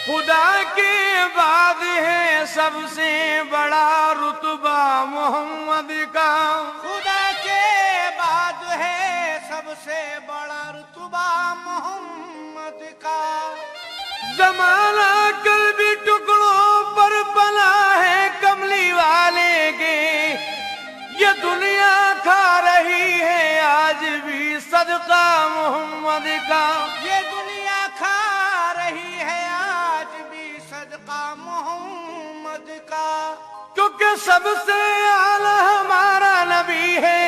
खुदा के बाद है सबसे बड़ा रुतबा मोहम्मद का। खुदा के बाद है सबसे बड़ा रुतबा मोहम्मद का। जमाना कल भी टुकड़ों पर पला है कमली वाले के, ये दुनिया खा रही है आज भी सदका मोहम्मद का। ये दुनिया खा रही है आज भी सदका मोहम्मद का। क्योंकि सबसे आला हमारा नबी है,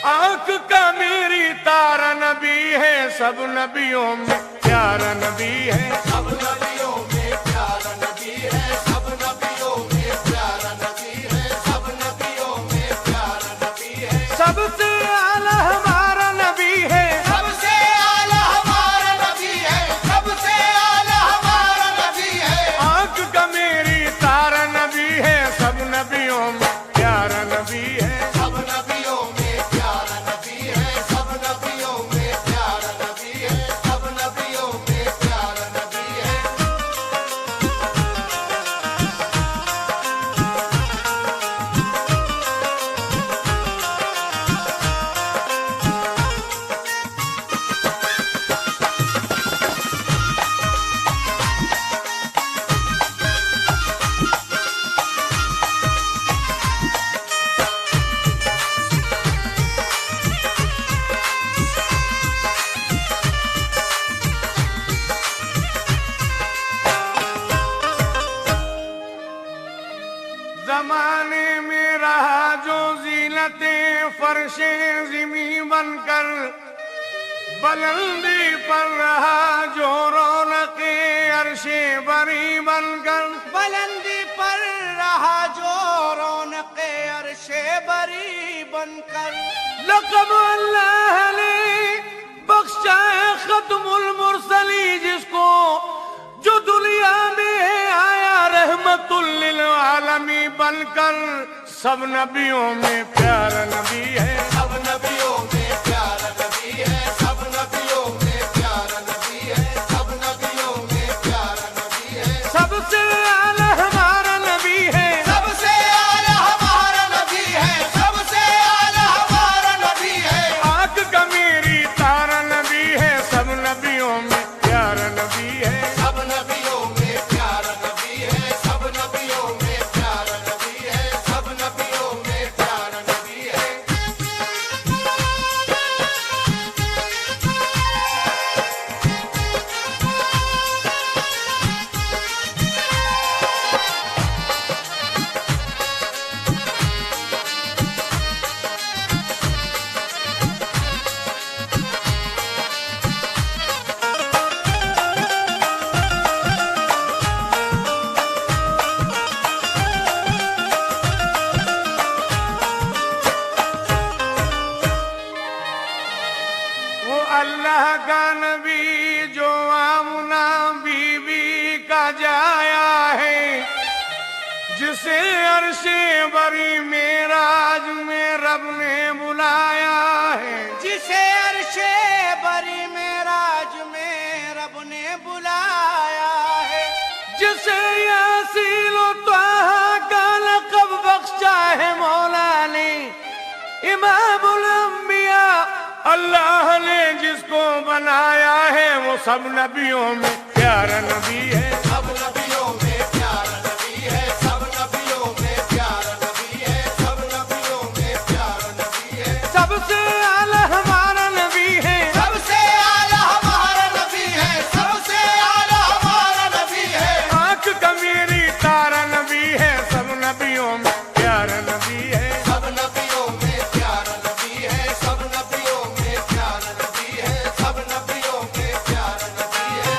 आंख का मेरी तारा नबी है, सब नबियों में प्यारा नबी है। सब नबियों में प्यारा नबी है, सब नबियों में प्यारा नबी है, सब नबियों में प्यारा नबी है। सबसे आला हमारा नबी है, सबसे आला हमारा नबी है, सबसे आला हमारा नबी है। आंख का मेरी तारा नबी है, सब नबियों में प्यारा नबी है। सब नबियों में प्यारा नबी है, सब नबियों में प्यारा नबी है, सब नबियों में प्यारा नबी है। जमाने में रहा जो जीनते फर्शे ज़िमी बनकर, बुलंदी पर रहा जो रौनके अर्शे बरी बनकर। बुलंदी पर रहा जो रौनके अर्शे बरी बनकर। लक़ब अल्लाह ने बख्शा है खत्मुल मुरसली जिसको, जो दुनिया में आया रहमतुल लिल आलमी बनकर। सब नबियों में प्यारा नबी है, सब नबियों में प्यारा नबी है, सब नबियों में प्यारा नबी है, सब नबियों में प्यारा नबी है। सबसे आला हमारा नबी है, सबसे आला हमारा नबी है, सबसे आला हमारा नबी है। आंख का मेरी तारा नबी है, सब नबियों में प्यारा नबी है। सब नबियों में प्यारा नबी है, सब नबियों में प्यारा नबी है, सब नबियों में प्यारा नबी है। वो अल्लाह का नबी जो आमुना बीबी का जाया है, जिसे अर्शे बरी मेराज में रब ने बुलाया है। जिसे अर्शे बरी मेराज में रब ने बुलाया है। जिसे यासीन व त्वाहा का लक़ब बख्शा है मौला ने, इमामुल अंबिया अल्लाह ने जिसको बनाया है, वो सब नबियों में प्यारा नबी है। सब नबियों में प्यारा नबी है, सब नबियों में प्यारा नबी है, सब नबियों में प्यारा नबी है। सबसे आला हमारा नबी है, सबसे आला हमारा नबी है, सबसे आला हमारा नबी है। आंख का मेरी तारा नबी है, सब नबियों में प्यारा नबी है। सब नबियों में प्यारा नबी है, सब नबियों में प्यारा नबी है, सब नबियों में प्यारा नबी है।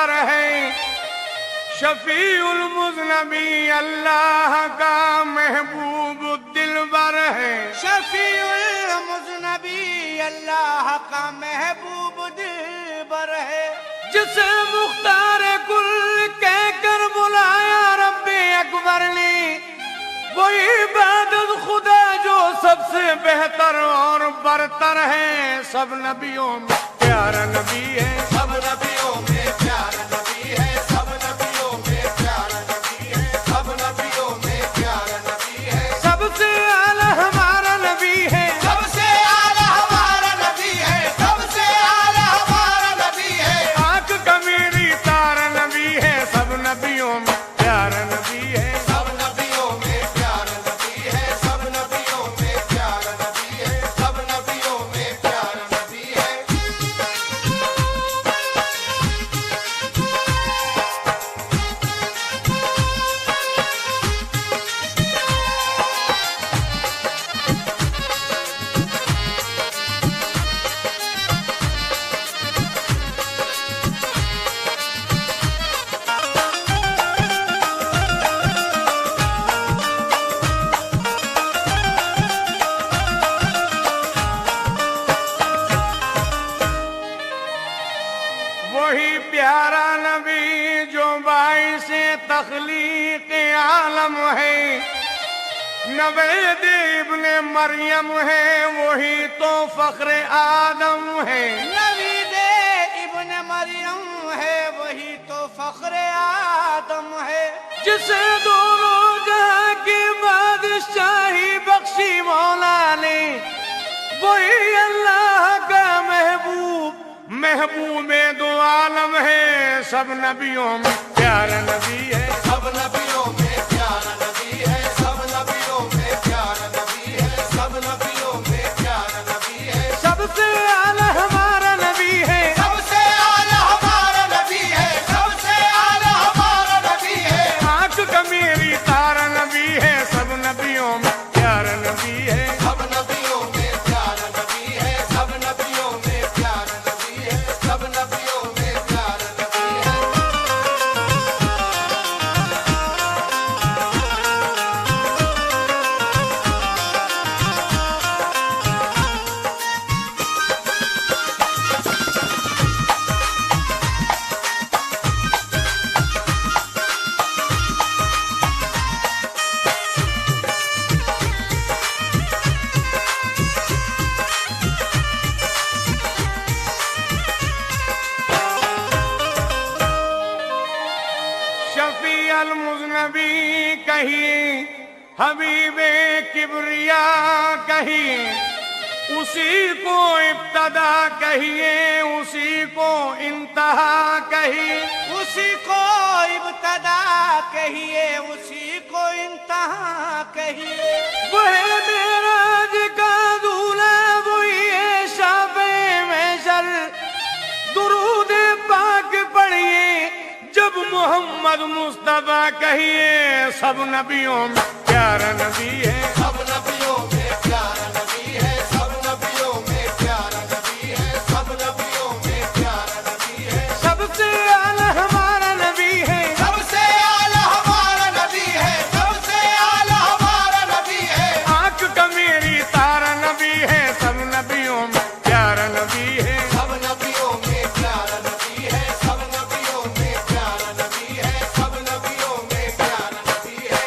मुख्तार है। शफीउल मुज़नबी अल्लाह का महबूब दिलबर है। शफीउल मुज़नबी अल्लाह का महबूब दिलबर है। जिसे मुख्तार कुल कहकर बुलाया रब्बे अकबर ने, वो इबादत खुदा जो सबसे बेहतर और बरतर है। सब नबियों में प्यारा नबी है। सब नबियों में प्यारा नबी है। सब नबियों में प्यारा नबी है। सब नबियों में प्यारा नबी है। सबसे आला हमारा नबी है। सबसे आला हमारा नबी है। सबसे आला हमारा नबी है। आंख का मेरी तारा नबी है। सब नबियों में प्यारा नबी है। सब नबियों में प्यारा नबी है। सब नबियों में प्यारा नबी है। सब नबियों में प्यारा नबी है। वही प्यारा नबी जो बाइसे तख्लीक आलम है। नवेद इब्ने मरियम है, वही तो फख्र आदम है। नबी दे इब्न मरियम है, वही तो फख्र आदम है। जिसे दोनों जहां की बादशाही बख्शी मौला ने, वही अल्लाह का महबूब महबूबे दो आलम है। सब नबियों में प्यारा नबी है। सब नबियों में प्यारा नबी है। सब नबियों में प्यारा नबी है। सब नबियों में प्यारा नबी है। सबसे आला हमारा नबी है। सबसे आला हमारा नबी है। सबसे आला हमारा नबी है। आंख का मेरी तारा नबी है। सब नबियों में प्यारा नबी है। सब नबियों में प्यारा नबी है। सब नबियों में प्यारा नबी है। सब नबियों में प्यारा नबी है। शफी अल मुज़नबी कहिए, हबीबे किबरिया कहिए, उसी को इब्तदा कहिए, उसी को इंतहा कहिए। उसी को इब्तदा कहिए, उसी को इंतहा कहिए। वह मेराज का दूल्हा, वही है शाफ़े महशर। दुरूद पाक पढ़िए जब मोहम्मद मुस्तफा कहिए। सब नबियों में प्यारा नबी है। सब नबियों में प्यारा नबी है। सब नबियों में प्यारा नबी है। सब नबियों में प्यारा नबी है। सबसे आला हमारा नबी है। सबसे आला हमारा नबी है। सबसे आला हमारा नबी है। आंख का मेरी तारा नबी है। सब नबियों में प्यारा नबी है। सब नबियों में प्यारा नबी है। सब नबियों में प्यारा नबी है। सब नबियों में प्यारा नबी है।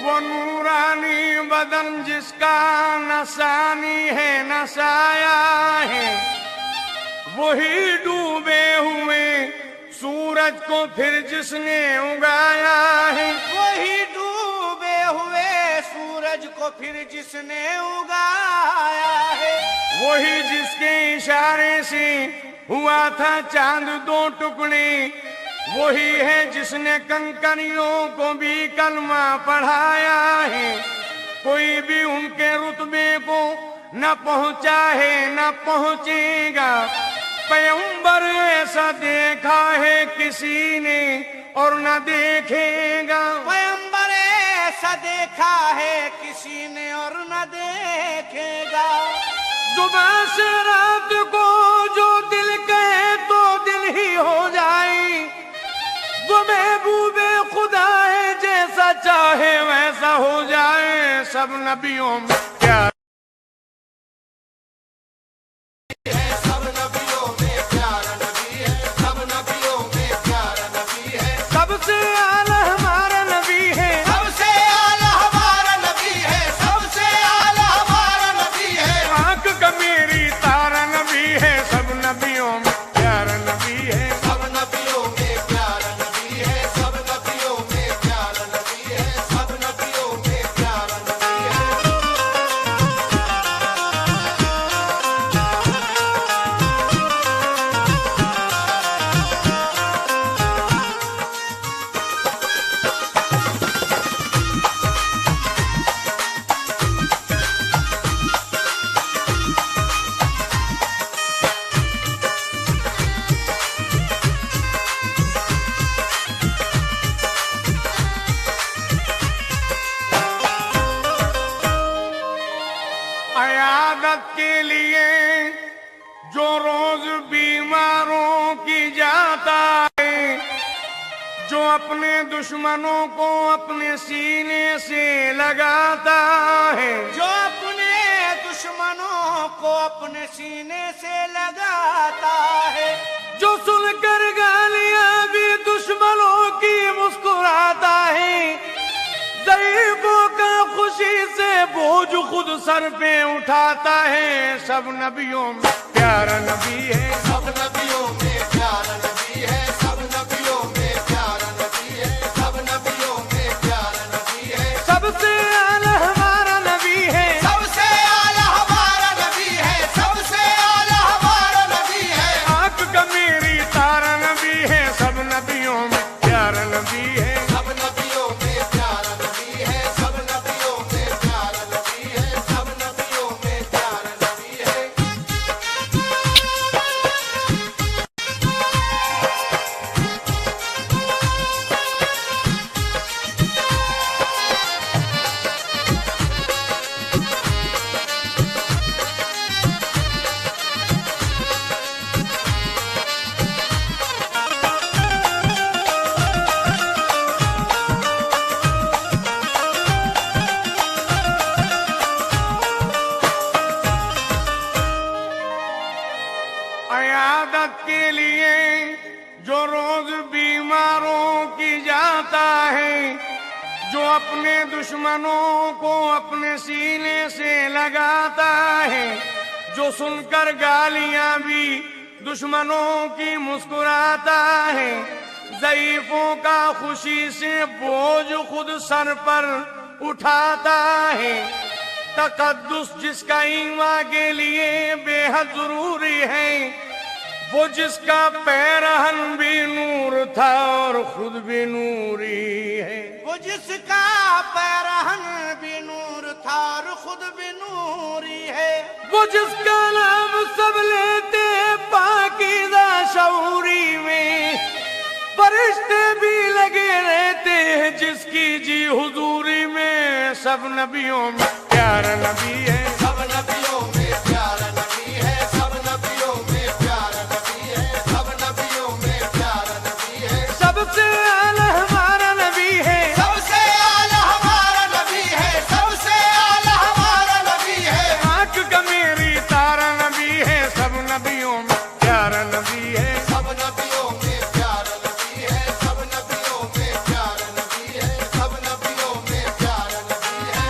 वो नूरानी बदन जिसका नसानी है, नसाया है। वही डूबे हुए सूरज को फिर जिसने उगाया है। वही डूबे हुए सूरज को फिर जिसने उगाया है। वही जिसके इशारे से हुआ था चांद दो टुकड़े, वही है जिसने कंकरियों को भी कलमा पढ़ाया है। कोई भी उनके रुतबे को न पहुंचा है न पहुंचेगा। पैगंबर ऐसा देखा है किसी ने और न देखेगा। पैगंबर ऐसा देखा है किसी ने और न देखेगा। सुबह से रात को जो दिल कहे तो दिल ही हो जाए। वो महबूबे खुदा है, जैसा चाहे वैसा हो जाए। सब नबियों में प्यार सब नबियों में प्यारा नबी है, सब नबियों में प्यारा नबी है, सबसे आला हमारा नबी है, सबसे आला हमारा नबी है, सबसे आला हमारा नबी है। आंख का मेरी तारा नबी है। सब नबियों में प्यारा नबी है। सब नबियों में प्यारा नबी है, सब नबियों में प्यारा नबी है, सब नबियों में प्यारा नबी है। अयादत के लिए जो रोज बीमारों की जाता है, जो अपने दुश्मनों को अपने सीने से लगाता है, जो अपने दुश्मनों को अपने सीने से लगाता है, जो सुनकर गालियां भी दुश्मनों की मुस्कुराता है, ज़ईफ़ों का खुशी से बोझ खुद सर पे उठाता है। सब नबियों में प्यारा नबी है। सब नबियों में प्यारा नबी है, सब नबियों में प्यारा नबी है, सब नबियों में प्यारा नबी है। सबसे आला हमारा नबी है। सबसे आला हमारा नबी है, सबसे आला हमारा नबी है। आंख का मेरी तारा नबी है। सब नबियों में प्यारा नबी है। सब नबियों में प्यारा नबी है, सब नबियों में प्यारा नबी है, सब नबियों में प्यारा नबी है। अयादत के लिए जो रोज बीमारों की जाता है, जो अपने दुश्मनों को अपने सीने से लगाता है, जो सुनकर गालियां भी दुश्मनों की मुस्कुराता है, ज़ईफ़ों का खुशी से बोझ खुद सर पर उठाता है। तकद्दुस जिसका ईमान के लिए बेहद जरूरी है, वो जिसका पैरहन भी नूर था और खुद भी नूरी है। वो जिसका पैरहन भी नूर था और खुद भी नूरी है। वो जिसका नाम सब लेते पाकीज़ा शऊरी में, फरिश्ते भी लगे रहते हैं जिसकी जी हुजूरी में। सब नबियों में प्यारा नबी है। सब नबियों में प्यारा नबी है, सब नबियों में प्यारा नबी है, सब नबियों में प्यारा नबी है। सबसे आला हमारा नबी है। सबसे आला हमारा नबी है, सबसे आला हमारा नबी है। आंख का मेरी तारा नबी है। सब नबियों में प्यारा नबी है। सब नबियों में प्यारा नबी है, सब नबियों में प्यारा नबी है, सब नबियों में प्यारा नबी है।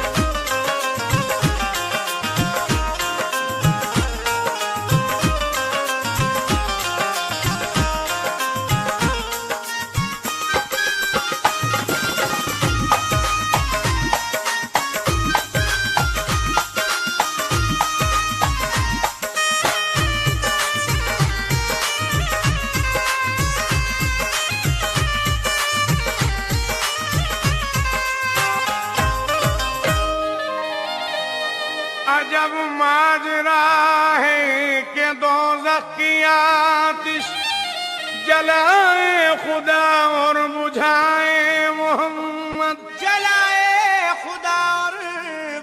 अजब माजरा है कि दोज़ख की आतिश जलाए खुदा और बुझाए मोहम्मद। जलाए खुदा और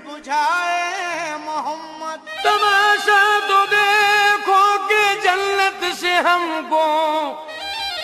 बुझाए मोहम्मद। तमाशा तो देखो कि जन्नत से हमको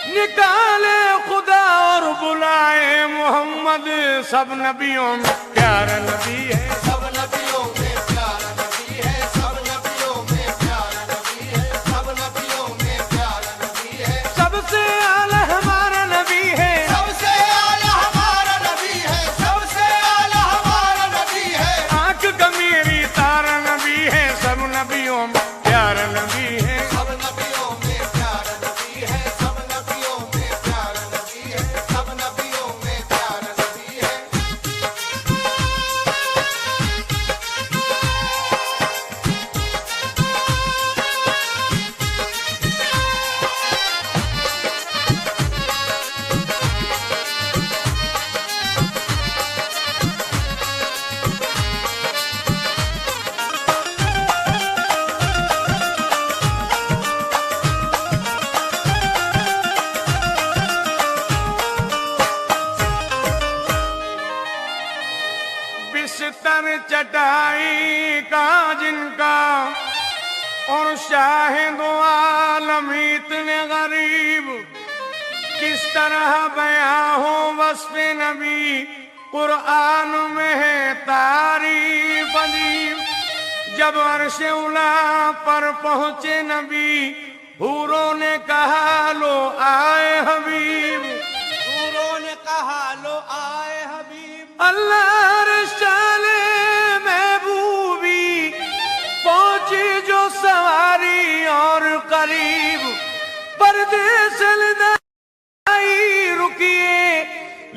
निकाले खुदा और बुलाए मोहम्मद। सब नबियों में प्यारा नबी है, सब नबियों में प्यारा नबी है, सब नबियों में प्यारा नबी है, सब नबियों में प्यारा नबी है। सबसे आला हमारा नबी है, सबसे आला हमारा नबी है, सबसे आला हमारा नबी है। आंख का मेरी तारा नबी है। सब नबियों में प्यारा नबी है, सब नबियों में प्यारा नबी है, सब नबियों में प्यारा नबी है, सब नबियों में प्यारा नबी है। बिस्तर चटाई का जिनका और शाहिद आलम इतने गरीब, किस तरह बयां हो वस्फ नबी कुरान में है तारीफ अजीब। जब अर्श उला पर पहुंचे नबी हूरों ने कहा लो आए हबीब। हूरों ने कहा लो आए हबीब। अल्लाह रसाले महबूबी पहुंची जो सवारी और करीब, परदेस लदाई रुकिए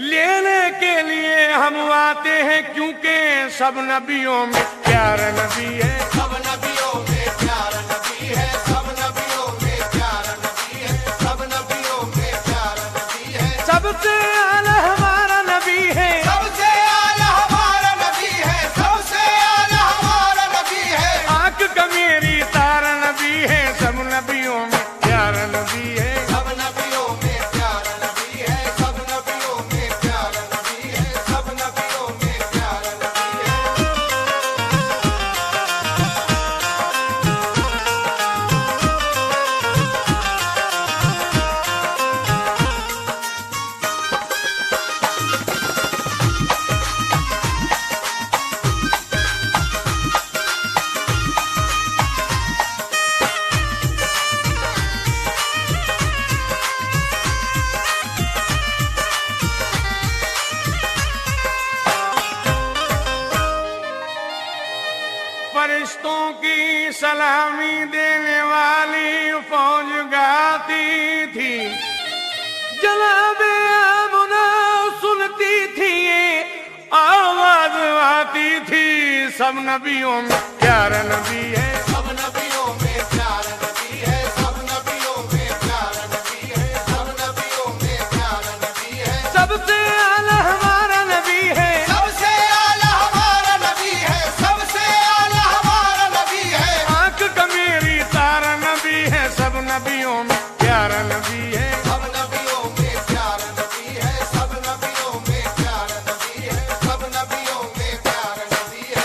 लेने के लिए हम आते हैं, क्योंकि सब नबियों में प्यारा नबी है। सब नबियों में प्यारा नबी है, सब नबियों में प्यारा नबी है, सब नबियों में प्यारा नबी है। सबसे आला हमारा नबी है, सबसे आला हमारा नबी है, सबसे आला हमारा नबी है। आंख का मेरी तारा नबी है। सब नबियों में प्यारा नबी है, सब नबियों में प्यारा नबी है, सब नबियों में प्यारा नबी है, सब नबियों में प्यारा नबी है। फरिश्तों की सलामी देने वाली फौज गाती थी, जनाबे आमना सुनती थी, ये आवाज आती थी। सब नबियों में प्यारा नबी है, सब नबियों में प्यारा नबी है, सब नबियों में प्यारा नबी है, सब नबियों में प्यारा नबी है। सबसे आला हमारा नबी है, सबसे आला हमारा नबी है, सबसे आला हमारा नबी है। आंख का मेरी तारा नबी है। सब नबियों में प्यारा नबी है, सब नबियों में प्यारा नबी है, सब नबियों में प्यारा नबी है, सब नबियों में प्यारा नबी है।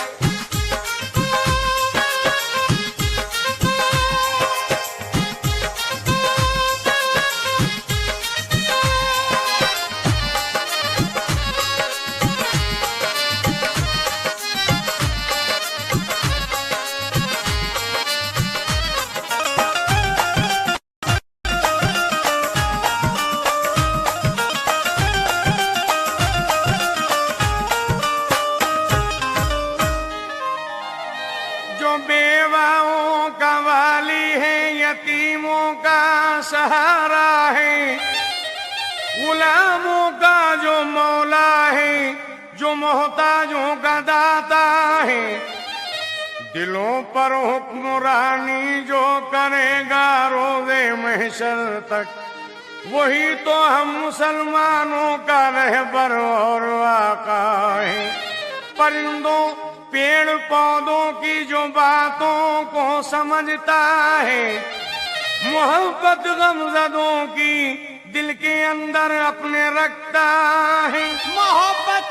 जो बेवाओं का वाली है, यतीमों का सहारा है, गुलामों का जो मौला है, जो मोहताजों का दाता है। दिलों पर हुक्मरानी जो करेगा रोज़े महशर तक, वही तो हम मुसलमानों का रहबर और आका है। परिंदों पेड़ पौधों की जो बातों को समझता है, मोहब्बत गमज़दों की दिल के अंदर अपने रखता है। मोहब्बत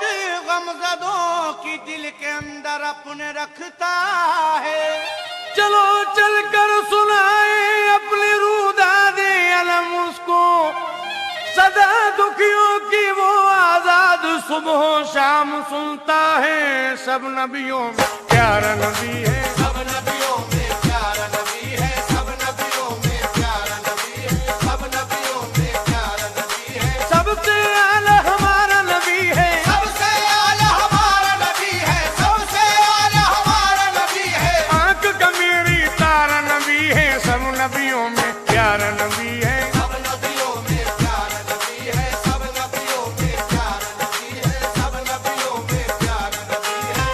गमज़दों की दिल के अंदर अपने रखता है। चलो चल कर सुनाए अपनी रूदादे अलम उसको, सदा दुखियों की वो आजाद सुबह शाम सुनता है। सब नबियों में प्यारा नबी है, सब नबियों में प्यारा नबी है, सब नबियों में प्यारा नबी है, सब नबियों में प्यारा नबी है, सबसे आला हमारा नबी है, सबसे आला हमारा नबी है, सबसे आला हमारा नबी है। आंख का मेरी तारा नबी है। सब नबियों में प्यारा नबी है, सब नबियों में प्यारा नबी है, सब नबियों में प्यारा नबी है, सब नबियों में प्यारा नबी है।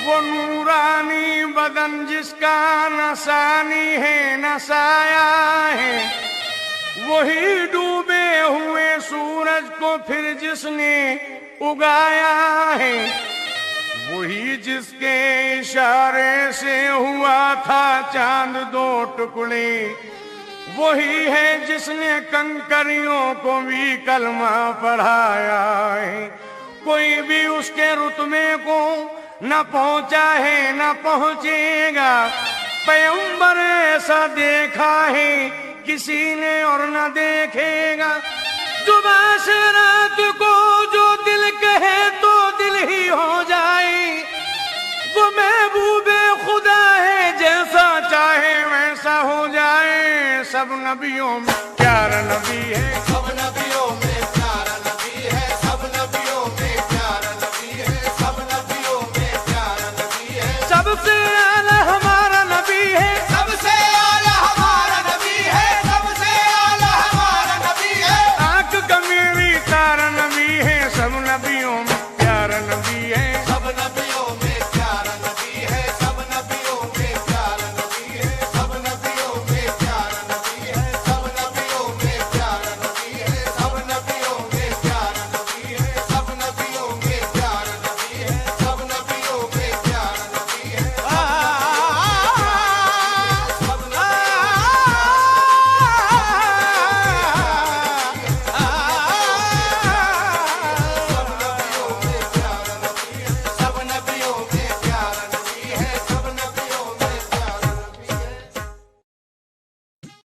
वो नूरानी बदन जिसका नसानी है नसाया है, वही डूबे हुए सूरज को फिर जिसने उगाया है, वही जिसके इशारे से हुआ था चांद दो टुकड़े, वही है जिसने कंकरियों को भी कलमा पढ़ाया है। कोई भी उसके रुतबे को न पहुंचा है न पहुंचेगा, पैगंबर ऐसा देखा है किसी ने और न देखेगा। जुबां से रात को जो दिल कहे तो दिल ही हो जाए, वो महबूबे खुदा है जैसा चाहे वैसा हो जाए। सब नबियों में प्यारा नबी है, सब